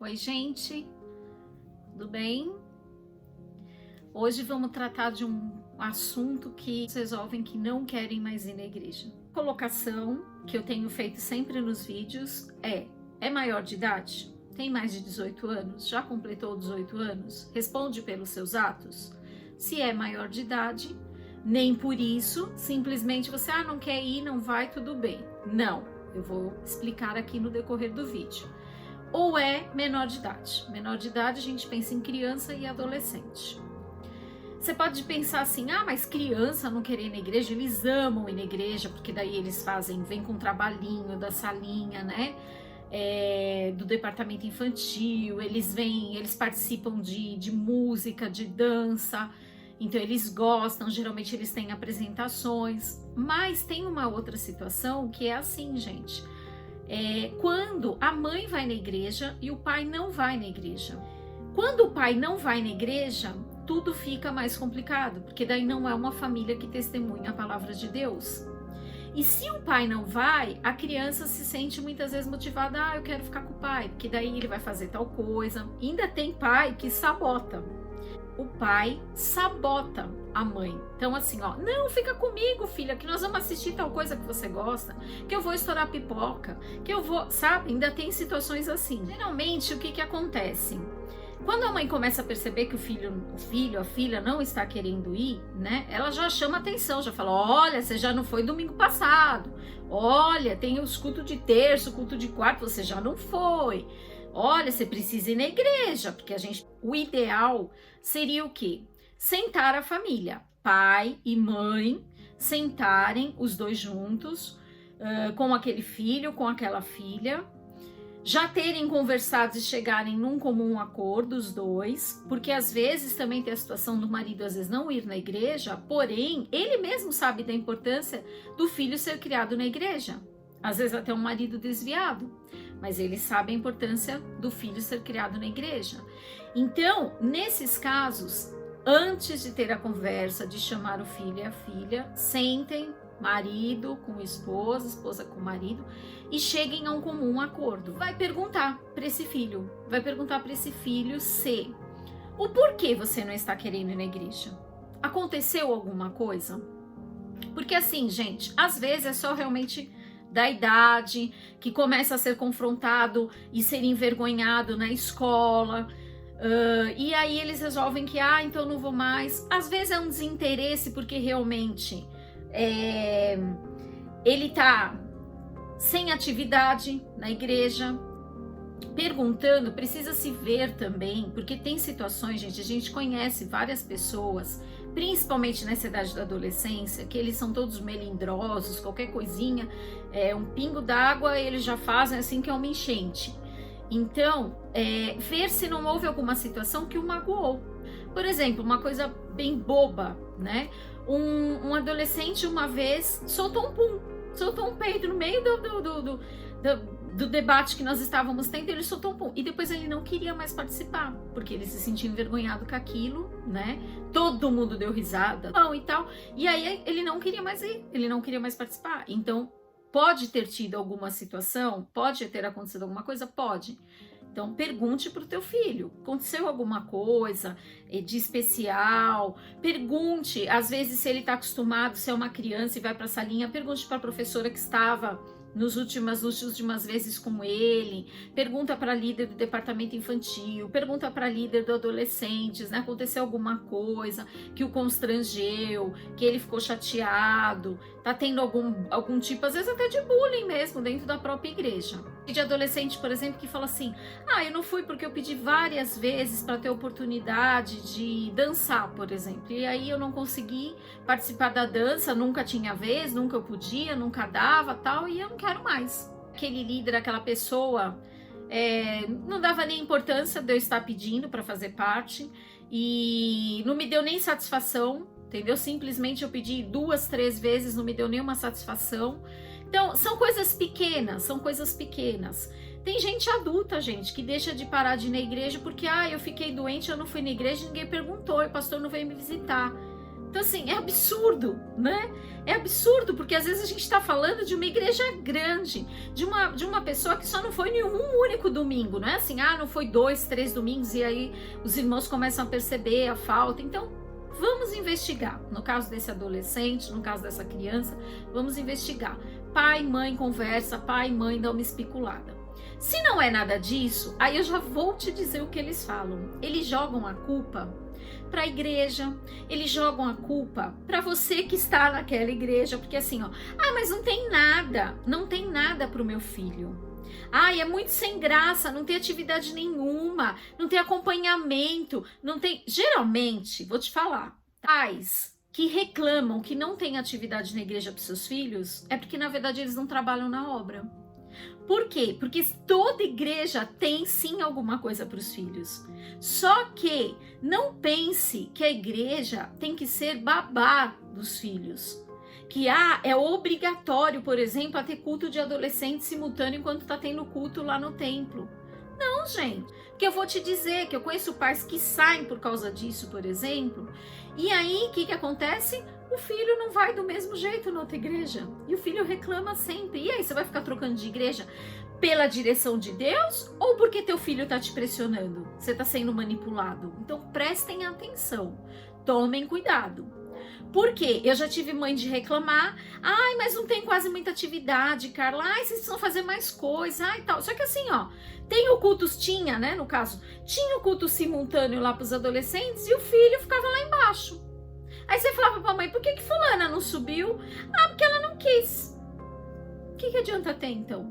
Oi, gente, tudo bem? Hoje vamos tratar de um assunto que vocês ouvem que não querem mais ir na igreja. Colocação que eu tenho feito sempre nos vídeos é maior de idade? Tem mais de 18 anos? Já completou 18 anos? Responde pelos seus atos? Se é maior de idade, nem por isso, simplesmente você não quer ir, não vai, tudo bem. Não, eu vou explicar aqui no decorrer do vídeo. Ou é menor de idade. Menor de idade a gente pensa em criança e adolescente. Você pode pensar assim, mas criança não querer ir na igreja, eles amam ir na igreja, porque daí eles vem com um trabalhinho da salinha, né? Do departamento infantil, eles participam de música, de dança, então eles gostam, geralmente eles têm apresentações, mas tem uma outra situação que é assim, gente. Quando a mãe vai na igreja e o pai não vai na igreja. Quando o pai não vai na igreja, tudo fica mais complicado, porque daí não é uma família que testemunha a palavra de Deus. E se o pai não vai, a criança se sente muitas vezes motivada, eu quero ficar com o pai, porque daí ele vai fazer tal coisa. E ainda tem pai que sabota. O pai sabota a mãe. Então assim, não, fica comigo, filha, que nós vamos assistir tal coisa que você gosta, que eu vou estourar pipoca, que eu vou, sabe? Ainda tem situações assim. Geralmente, o que acontece? Quando a mãe começa a perceber que o filho, a filha não está querendo ir, né? Ela já chama atenção, já fala, olha, você já não foi domingo passado. Olha, tem os cultos de terça, o culto de quarto, você já não foi. Olha, você precisa ir na igreja, porque o ideal seria o quê? Sentar a família, pai e mãe, sentarem os dois juntos, com aquele filho, com aquela filha, já terem conversado e chegarem num comum acordo os dois, porque às vezes também tem a situação do marido às vezes não ir na igreja, porém ele mesmo sabe da importância do filho ser criado na igreja. Às vezes até um marido desviado, mas ele sabe a importância do filho ser criado na igreja. Então, nesses casos, antes de ter a conversa, de chamar o filho e a filha, sentem, marido com esposa, esposa com marido, e cheguem a um comum acordo. Vai perguntar para esse filho se o porquê você não está querendo ir na igreja. Aconteceu alguma coisa? Porque assim, gente, às vezes é só realmente da idade, que começa a ser confrontado e ser envergonhado na escola, e aí eles resolvem que, então não vou mais. Às vezes é um desinteresse porque realmente ele tá sem atividade na igreja. Perguntando, precisa se ver também, porque tem situações, gente, a gente conhece várias pessoas, principalmente nessa idade da adolescência, que eles são todos melindrosos, qualquer coisinha, um pingo d'água, eles já fazem assim que é uma enchente. Então, ver se não houve alguma situação que o magoou. Por exemplo, uma coisa bem boba, né? Um adolescente uma vez soltou um peido no meio do debate que nós estávamos tendo, ele soltou um pum, e depois ele não queria mais participar, porque ele se sentia envergonhado com aquilo, né? Todo mundo deu risada, e tal, e aí ele não queria mais ir, ele não queria mais participar. Então, pode ter tido alguma situação, pode ter acontecido alguma coisa, pode. Então, pergunte para o teu filho, aconteceu alguma coisa de especial? Pergunte, às vezes, se ele está acostumado, se é uma criança e vai para a salinha, pergunte para a professora que estava nas últimas vezes com ele, pergunta para a líder do departamento infantil, pergunta para a líder do adolescentes, né? Aconteceu alguma coisa que o constrangeu, que ele ficou chateado, tá tendo algum tipo, às vezes até de bullying mesmo, dentro da própria igreja. E de adolescente, por exemplo, que fala assim, eu não fui porque eu pedi várias vezes para ter oportunidade de dançar, por exemplo, e aí eu não consegui participar da dança, nunca tinha vez, nunca eu podia, nunca dava, tal, e eu não quero mais. Aquele líder, aquela pessoa, não dava nem importância de eu estar pedindo para fazer parte, e não me deu nem satisfação, entendeu? Simplesmente eu pedi 2, 3 vezes, não me deu nenhuma satisfação. Então, são coisas pequenas. Tem gente adulta, gente, que deixa de parar de ir na igreja porque, eu fiquei doente, eu não fui na igreja, ninguém perguntou, e o pastor não veio me visitar. Então, assim, é absurdo, né? É absurdo, porque às vezes a gente está falando de uma igreja grande, de uma pessoa que só não foi em um único domingo, não é assim, não foi 2, 3 domingos e aí os irmãos começam a perceber a falta. Então, vamos investigar. No caso desse adolescente, no caso dessa criança, vamos investigar. Pai, mãe conversa, pai, mãe dá uma especulada. Se não é nada disso, aí eu já vou te dizer o que eles falam. Eles jogam a culpa para a igreja, eles jogam a culpa para você que está naquela igreja, porque assim, mas não tem nada para o meu filho. É muito sem graça, não tem atividade nenhuma, não tem acompanhamento, não tem... Geralmente, vou te falar, pais que reclamam que não tem atividade na igreja para seus filhos, é porque na verdade eles não trabalham na obra. Por quê? Porque toda igreja tem sim alguma coisa para os filhos. Só que não pense que a igreja tem que ser babá dos filhos. Que é obrigatório, por exemplo, a ter culto de adolescente simultâneo enquanto está tendo culto lá no templo. Não, gente. Porque eu vou te dizer que eu conheço pais que saem por causa disso, por exemplo. E aí, o que acontece? O filho não vai do mesmo jeito na outra igreja. E o filho reclama sempre. E aí, você vai ficar trocando de igreja pela direção de Deus ou porque teu filho está te pressionando? Você está sendo manipulado? Então, prestem atenção. Tomem cuidado. Por quê? Eu já tive mãe de reclamar. Mas não tem quase muita atividade, Carla. Vocês precisam fazer mais coisa. E tal. Só que assim, tem o culto, né? No caso, tinha o culto simultâneo lá para os adolescentes e o filho ficava lá embaixo. Aí você falava pra mãe, por que fulana não subiu? Porque ela não quis. O que adianta ter então?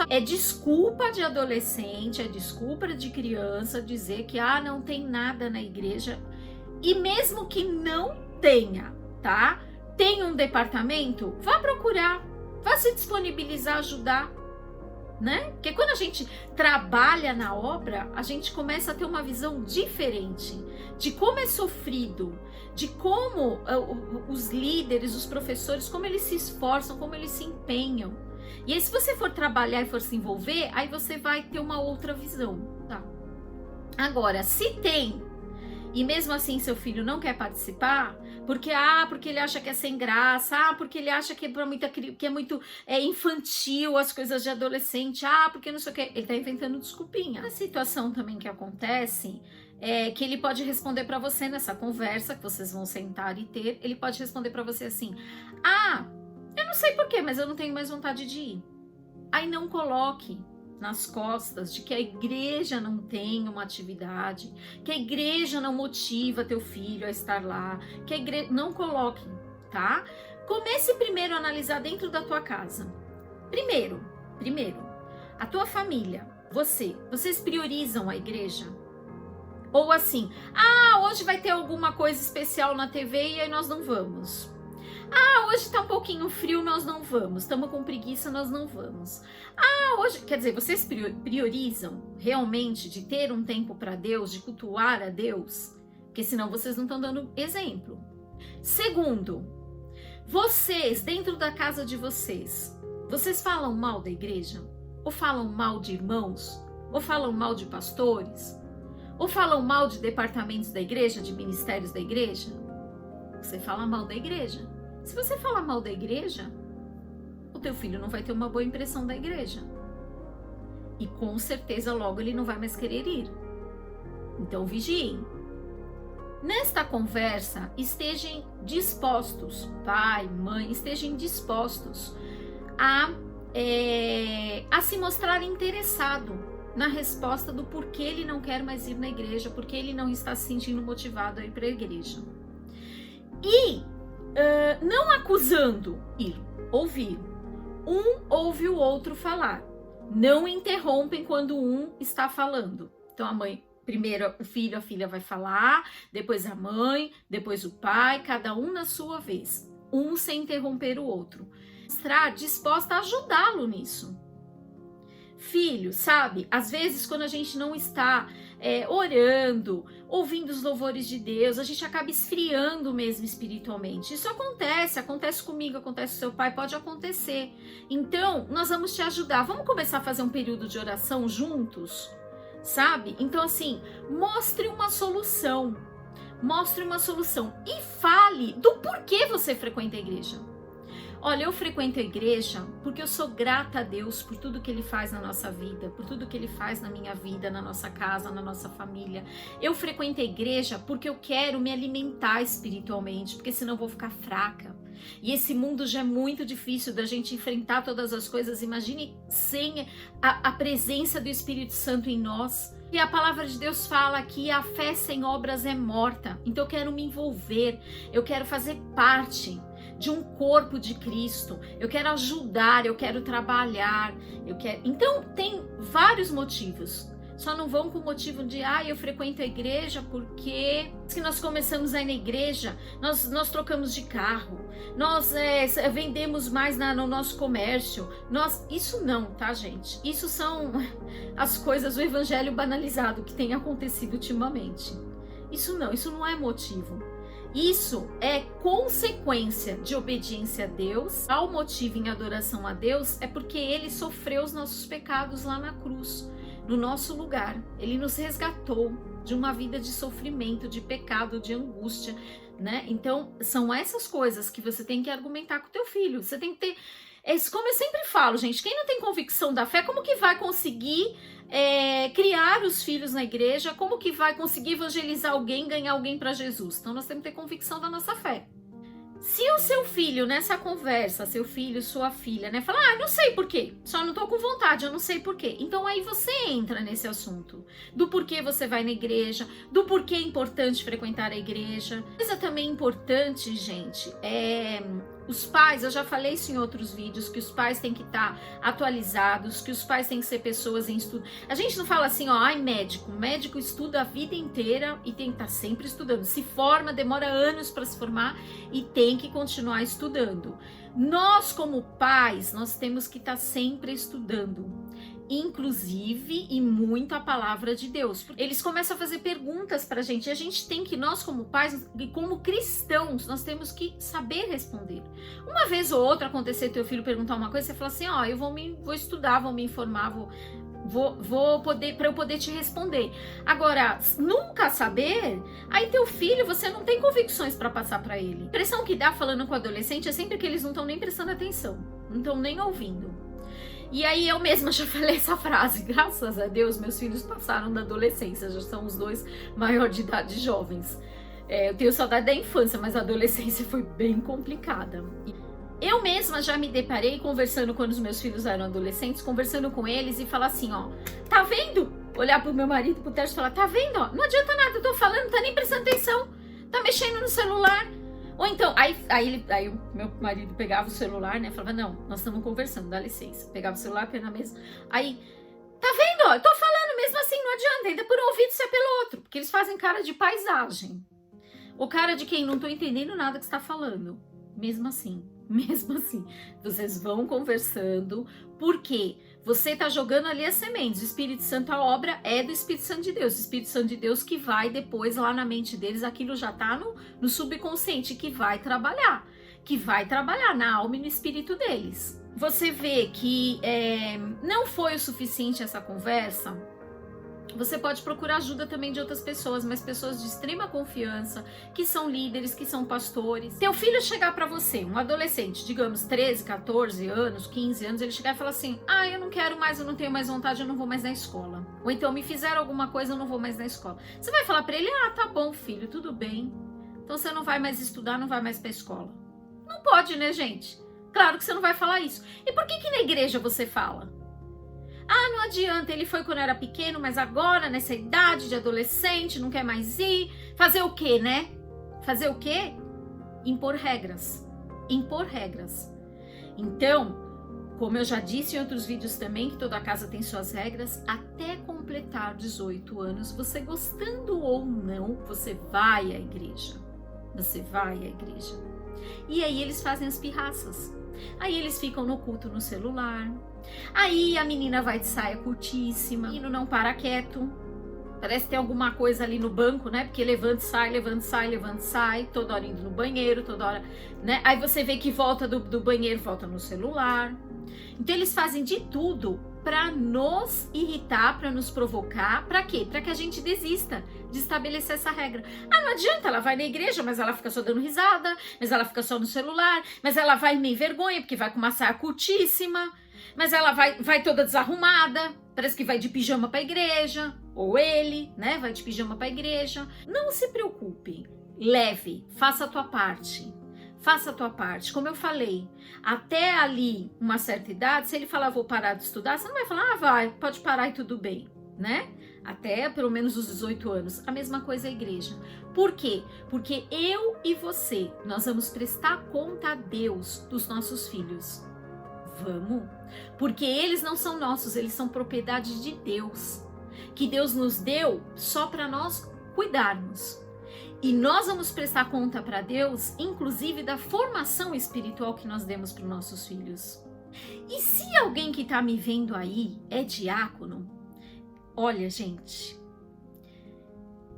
É desculpa de adolescente, é desculpa de criança dizer que não tem nada na igreja. E mesmo que não tenha, tá? Tem um departamento, vá procurar, vá se disponibilizar a ajudar, né? Porque quando a gente trabalha na obra, a gente começa a ter uma visão diferente de como é sofrido, de como os líderes, os professores, como eles se esforçam, como eles se empenham. E aí, se você for trabalhar e for se envolver, aí você vai ter uma outra visão, tá? Agora, se tem, e mesmo assim seu filho não quer participar, porque ele acha que é sem graça, porque ele acha que é muito infantil as coisas de adolescente, porque não sei o que, ele tá inventando desculpinha. A situação também que acontece é que ele pode responder para você nessa conversa que vocês vão sentar e ter, ele pode responder para você assim, eu não sei porquê, mas eu não tenho mais vontade de ir. Aí não coloque nas costas de que a igreja não tem uma atividade, que a igreja não motiva teu filho a estar lá, que a igreja... Não coloque, tá? Comece primeiro a analisar dentro da tua casa. Primeiro, a tua família, vocês priorizam a igreja? Ou assim, hoje vai ter alguma coisa especial na TV e aí nós não vamos. Hoje tá um pouquinho frio, nós não vamos. Estamos com preguiça, nós não vamos. Hoje... Quer dizer, vocês priorizam realmente de ter um tempo para Deus, de cultuar a Deus? Porque senão vocês não estão dando exemplo. Segundo, vocês, dentro da casa de vocês falam mal da igreja? Ou falam mal de irmãos? Ou falam mal de pastores? Ou falam mal de departamentos da igreja, de ministérios da igreja? Você fala mal da igreja. Se você falar mal da igreja, o teu filho não vai ter uma boa impressão da igreja. E com certeza logo ele não vai mais querer ir. Então vigiem. Nesta conversa, estejam dispostos, pai, mãe, estejam dispostos a se mostrar interessado na resposta do porquê ele não quer mais ir na igreja, porque ele não está se sentindo motivado a ir para a igreja. E não acusando, ouvir. Um ouve o outro falar. Não interrompem quando um está falando. Então a mãe, primeiro o filho, a filha vai falar, depois a mãe, depois o pai, cada um na sua vez. Um sem interromper o outro. Estar disposta a ajudá-lo nisso. Filho, sabe? Às vezes quando a gente não está orando, ouvindo os louvores de Deus, a gente acaba esfriando mesmo espiritualmente. Isso acontece comigo, acontece com seu pai, pode acontecer. Então, nós vamos te ajudar. Vamos começar a fazer um período de oração juntos? Sabe? Então, assim, mostre uma solução. Mostre uma solução e fale do porquê você frequenta a igreja. Olha, eu frequento a igreja porque eu sou grata a Deus por tudo que Ele faz na nossa vida, por tudo que Ele faz na minha vida, na nossa casa, na nossa família. Eu frequento a igreja porque eu quero me alimentar espiritualmente, porque senão eu vou ficar fraca. E esse mundo já é muito difícil da gente enfrentar todas as coisas. Imagine sem a presença do Espírito Santo em nós. E a palavra de Deus fala que a fé sem obras é morta. Então eu quero me envolver, eu quero fazer parte de um corpo de Cristo, eu quero ajudar, eu quero trabalhar, Então tem vários motivos. Só não vão com o motivo de, eu frequento a igreja porque se nós começamos a ir na igreja, nós trocamos de carro, nós vendemos mais no nosso comércio. Isso não, tá, gente? Isso são as coisas do evangelho banalizado que tem acontecido ultimamente. Isso não é motivo. Isso é consequência de obediência a Deus. Ao motivo em adoração a Deus é porque Ele sofreu os nossos pecados lá na cruz, no nosso lugar. Ele nos resgatou de uma vida de sofrimento, de pecado, de angústia, né? Então, são essas coisas que você tem que argumentar com o teu filho. Você tem que ter... Como eu sempre falo, gente, quem não tem convicção da fé, como que vai conseguir criar os filhos na igreja? Como que vai conseguir evangelizar alguém, ganhar alguém para Jesus? Então nós temos que ter convicção da nossa fé. Se o seu filho, nessa conversa, seu filho, sua filha, né, fala, não sei por quê, só não tô com vontade, eu não sei por quê. Então aí você entra nesse assunto, do porquê você vai na igreja, do porquê é importante frequentar a igreja. Coisa também importante, gente, os pais, eu já falei isso em outros vídeos, que os pais têm que estar atualizados, que os pais têm que ser pessoas em estudo. A gente não fala assim, médico estuda a vida inteira e tem que estar sempre estudando. Se forma, demora anos para se formar e tem que continuar estudando. Nós, como pais, nós temos que estar sempre estudando, inclusive e muito a palavra de Deus. Eles começam a fazer perguntas pra gente e a gente tem que, nós como pais e como cristãos, nós temos que saber responder. Uma vez ou outra acontecer teu filho perguntar uma coisa, você fala assim, eu vou estudar, vou me informar, vou poder, para eu poder te responder. Agora, nunca saber, aí teu filho, você não tem convicções para passar para ele. A impressão que dá falando com o adolescente é sempre que eles não estão nem prestando atenção, não estão nem ouvindo. E aí eu mesma já falei essa frase, graças a Deus meus filhos passaram da adolescência, já são os dois maiores de idade jovens. Eu tenho saudade da infância, mas a adolescência foi bem complicada. Eu mesma já me deparei conversando quando os meus filhos eram adolescentes, conversando com eles e falar assim, tá vendo? Olhar pro meu marido, pro Tércio e falar, tá vendo? Não adianta nada, eu tô falando, não tá nem prestando atenção, tá mexendo no celular. Ou então, aí o meu marido pegava o celular, né, falava, não, nós estamos conversando, dá licença. Pegava o celular, põe na mesa, aí, tá vendo? Eu tô falando, mesmo assim, não adianta, ainda por um ouvido se é pelo outro, porque eles fazem cara de paisagem. Ou cara de quem não tô entendendo nada que você tá falando. Mesmo assim, vocês vão conversando, porque você tá jogando ali as sementes. O Espírito Santo, a obra é do Espírito Santo de Deus. O Espírito Santo de Deus que vai depois lá na mente deles, aquilo já tá no subconsciente, que vai trabalhar na alma e no espírito deles. Você vê que não foi o suficiente essa conversa. Você pode procurar ajuda também de outras pessoas, mas pessoas de extrema confiança, que são líderes, que são pastores. Teu filho chegar pra você, um adolescente, digamos 13, 14 anos, 15 anos, ele chegar e falar assim, eu não quero mais, eu não tenho mais vontade, eu não vou mais na escola. Ou então, me fizeram alguma coisa, eu não vou mais na escola. Você vai falar pra ele, tá bom filho, tudo bem. Então você não vai mais estudar, não vai mais pra escola. Não pode, né, gente? Claro que você não vai falar isso. E por que na igreja você fala? Não adianta, ele foi quando era pequeno, mas agora, nessa idade de adolescente, não quer mais ir. Fazer o quê, né? Fazer o quê? Impor regras. Então, como eu já disse em outros vídeos também, que toda casa tem suas regras, até completar 18 anos, você gostando ou não, você vai à igreja. E aí eles fazem as pirraças. Aí eles ficam no culto no celular. Aí a menina vai de saia curtíssima, o menino não para quieto. Parece que tem alguma coisa ali no banco, né? Porque levanta e sai, toda hora indo no banheiro, toda hora, né? Aí você vê que volta do banheiro, volta no celular. Então eles fazem de tudo para nos irritar, para nos provocar. Para quê? Para que a gente desista de estabelecer essa regra. Ah, não adianta, ela vai na igreja, mas ela fica só dando risada, mas ela fica só no celular, mas ela vai meio vergonha, porque vai com uma saia curtíssima, mas ela vai toda desarrumada, parece que vai de pijama para a igreja, ou ele, né, vai de pijama para a igreja. Não se preocupe, leve, faça a tua parte. Faça a tua parte. Como eu falei, até ali uma certa idade, se ele falar vou parar de estudar, você não vai falar, vai, pode parar e tudo bem, né? Até pelo menos os 18 anos. A mesma coisa a igreja. Por quê? Porque eu e você, nós vamos prestar conta a Deus dos nossos filhos. Vamos? Porque eles não são nossos, eles são propriedade de Deus. Que Deus nos deu só para nós cuidarmos. E nós vamos prestar conta para Deus, inclusive da formação espiritual que nós demos para os nossos filhos. E se alguém que está me vendo aí é diácono, olha, gente,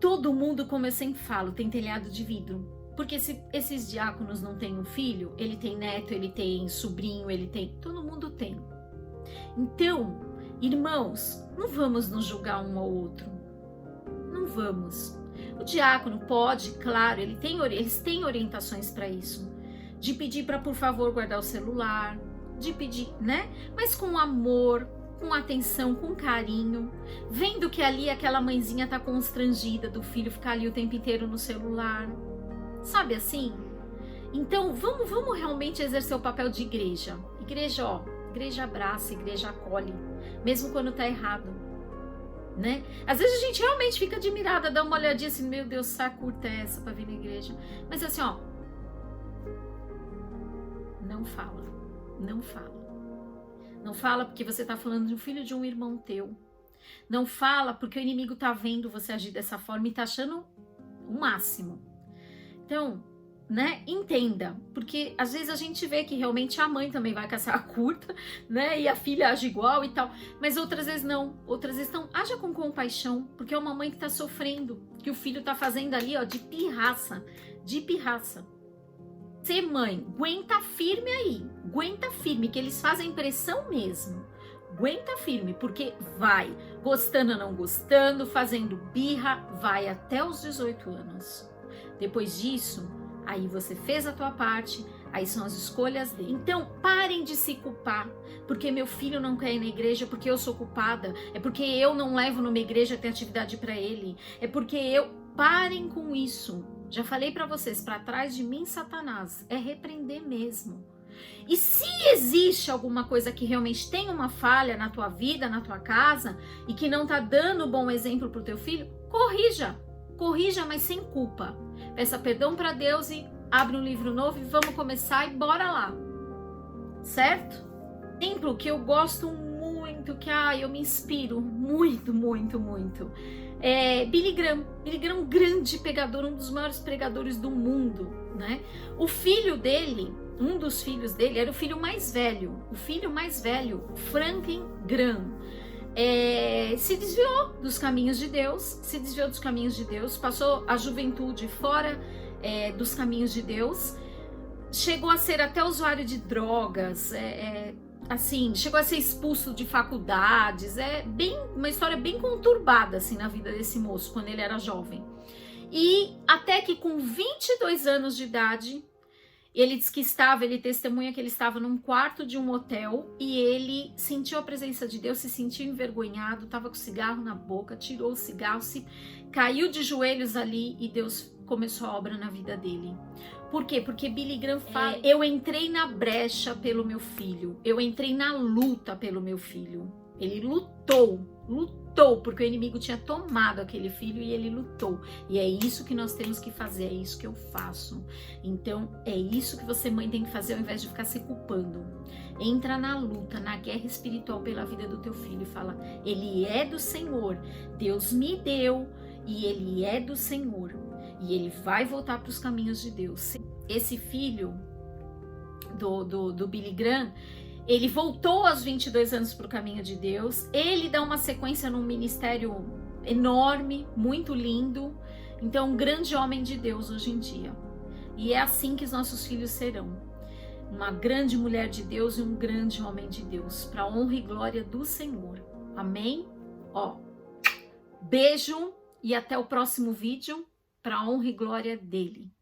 todo mundo, como eu sempre falo, tem telhado de vidro. Porque se esses diáconos não têm um filho, ele tem neto, ele tem sobrinho, ele tem... Todo mundo tem. Então, irmãos, não vamos nos julgar um ao outro. Não vamos. O diácono pode, claro, eles têm orientações para isso. De pedir para, por favor, guardar o celular, de pedir, né? Mas com amor, com atenção, com carinho, vendo que ali aquela mãezinha tá constrangida do filho ficar ali o tempo inteiro no celular. Sabe assim? Então, vamos realmente exercer o papel de igreja. Igreja, ó, igreja abraça, igreja acolhe, mesmo quando tá errado. Né? Às vezes a gente realmente fica admirada, dá uma olhadinha assim, meu Deus, saco curta é essa pra vir na igreja. Mas assim, ó, não fala, não fala. Não fala porque você tá falando de um filho de um irmão teu. Não fala porque o inimigo tá vendo você agir dessa forma e tá achando o máximo. Então, né, entenda, porque às vezes a gente vê que realmente a mãe também vai caçar a curta, né, e a filha age igual e tal, mas outras vezes não, outras vezes não, haja com compaixão, porque é uma mãe que tá sofrendo, que o filho tá fazendo ali, ó, de pirraça, Ser mãe, aguenta firme aí, aguenta firme, que eles fazem pressão mesmo, aguenta firme, porque vai, gostando ou não gostando, fazendo birra, vai até os 18 anos, depois disso, aí você fez a tua parte, aí são as escolhas dele. Então, parem de se culpar, porque meu filho não quer ir na igreja, porque eu sou culpada, é porque eu não levo numa igreja ter atividade para ele, é porque eu... Parem com isso. Já falei para vocês, para trás de mim, Satanás, é repreender mesmo. E se existe alguma coisa que realmente tem uma falha na tua vida, na tua casa, e que não tá dando bom exemplo pro teu filho, corrija. Corrija, mas sem culpa. Peça perdão para Deus e abre um livro novo e vamos começar e bora lá. Certo? Exemplo que eu gosto muito, que eu me inspiro muito, muito, muito. É Billy Graham. Billy Graham, um grande pregador, um dos maiores pregadores do mundo, né? O filho dele, um dos filhos dele, era o filho mais velho. O filho mais velho, Franklin Graham. Se desviou dos caminhos de Deus, passou a juventude fora dos caminhos de Deus, chegou a ser até usuário de drogas, assim, chegou a ser expulso de faculdades, uma história bem conturbada assim, na vida desse moço, quando ele era jovem. E até que com 22 anos de idade, ele diz que ele testemunha que ele estava num quarto de um hotel e ele sentiu a presença de Deus, se sentiu envergonhado, estava com cigarro na boca, tirou o cigarro, caiu de joelhos ali e Deus começou a obra na vida dele. Por quê? Porque Billy Graham fala, eu entrei na brecha pelo meu filho, eu entrei na luta pelo meu filho. Ele lutou, porque o inimigo tinha tomado aquele filho e ele lutou. E é isso que nós temos que fazer, é isso que eu faço. Então, é isso que você, mãe, tem que fazer ao invés de ficar se culpando. Entra na luta, na guerra espiritual pela vida do teu filho e fala, ele é do Senhor, Deus me deu e ele é do Senhor. E ele vai voltar para os caminhos de Deus. Esse filho do Billy Graham, ele voltou aos 22 anos para o caminho de Deus. Ele dá uma sequência num ministério enorme, muito lindo. Então, um grande homem de Deus hoje em dia. E é assim que os nossos filhos serão. uma grande mulher de Deus e um grande homem de Deus, para a honra e glória do Senhor. Amém? Ó, beijo e até o próximo vídeo, para a honra e glória dele.